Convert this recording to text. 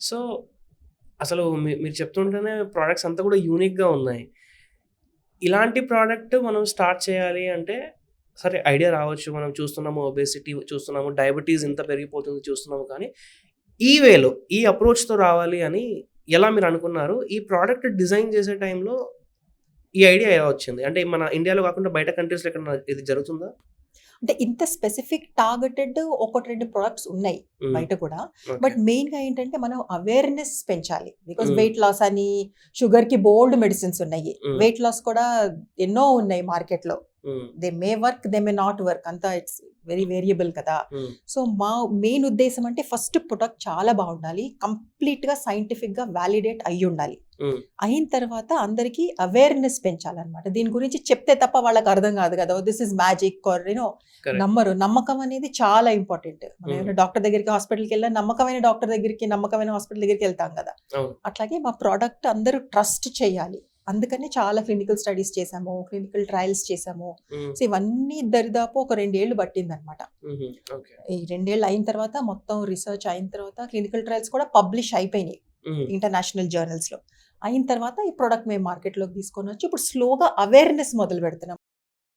So, అసలు మీరు చెప్తుంటేనే ప్రొడక్ట్స్ అంతా కూడా యూనిక్‌గా ఉన్నాయి. ఇలాంటి ప్రొడక్ట్ మనం స్టార్ట్ చేయాలి అంటే, సరే ఐడియా రావచ్చు. మనం చూస్తున్నాము ఒబేసిటీ చూస్తున్నాము, డయాబెటిస్ ఇంత పెరిగిపోతుంది చూస్తున్నాము. కానీ, ఈ వేలో, ఈ అప్రోచ్‌తో రావాలి అని ఎలా మీరనుకున్నారు? ఈ ప్రొడక్ట్ డిజైన్ చేసే టైంలో ఈ ఐడియా ఎలా వచ్చింది? అంటే మన ఇండియాలో కాకుండా బయట కంట్రీస్‌లో ఎక్కడన్నా ఇది జరుగుతుందా? అంటే ఇంత స్పెసిఫిక్ టార్గెటెడ్ 1, 2 ప్రొడక్ట్స్ ఉన్నాయి హ్మ్. బయట కూడా. ఓకే. బట్ మెయిన్‌గా ఏంటంటే మనం అవేర్‌నెస్ పెంచాలి. బికాజ్ హ్మ్. వెయిట్ లాస్ అని, షుగర్‌కి బోలెడు మెడిసిన్స్ ఉన్నాయి. హ్మ్. వెయిట్ లాస్ కూడా ఎన్నో ఉన్నాయి మార్కెట్‌లో. హ్మ్. They may work, they may not work. అంతా ఇట్స్ వెరీ వేరియబుల్ కదా! హ్మ్. సో, మా మెయిన్ ఉద్దేశ్యం అంటే ఫస్ట్ ప్రొడక్ట్ చాలా బావుండాలి. కంప్లీట్‌గా సైంటిఫిక్‌గా వాలిడేట్ అయ్యుండాలి. హ్మ్. అయిన తర్వాత అందరికీ అవేర్‌నెస్ పెంచాలన్నమాట. దీని గురించి చెప్తే తప్ప వాళ్ళకి అర్థం కాదు కదా! This is magic or correct. నమ్మరు. నమ్మకం అనేది చాలా ఇంపార్టెంట్. మనం హ్మ్. ఏమైనా డాక్టర్ దగ్గరికి, హాస్పిటల్‌కెళ్ళినా నమ్మకమైన డాక్టర్ దగ్గరికి, నమ్మకమైన హాస్పిటల్ దగ్గరికెళ్తాం కదా! అవును. అట్లాగే మా ప్రొడక్ట్ అందరూ ట్రస్ట్ చేయాలి. అందుకనే చాలా క్లినికల్ స్టడీస్ చేశాము. క్లినికల్ ట్రయల్స్ చేశాము. హ్మ్. సో, ఇవన్నీ దరిదాపు ఒక 2 ఏళ్ళు పట్టిందన్నమాట. హుహు. ఓకే. ఈ 2 ఏళ్ళు అయిన తర్వాత మొత్తం రిసర్చ్ అయిన తర్వాత క్లినికల్ ట్రయల్స్ కూడా పబ్లిష్ అయిపోయినాయి. హ్మ్. ఇంటర్నేషనల్ జర్నల్స్‌లో. అయిన తర్వాత ఈ ప్రొడక్ట్ మేము మార్కెట్‌లోకి తీసుకొనొచ్చి ఇప్పుడు స్లోగా అవేర్‌నెస్ మొదలుపెడుతున్నాం.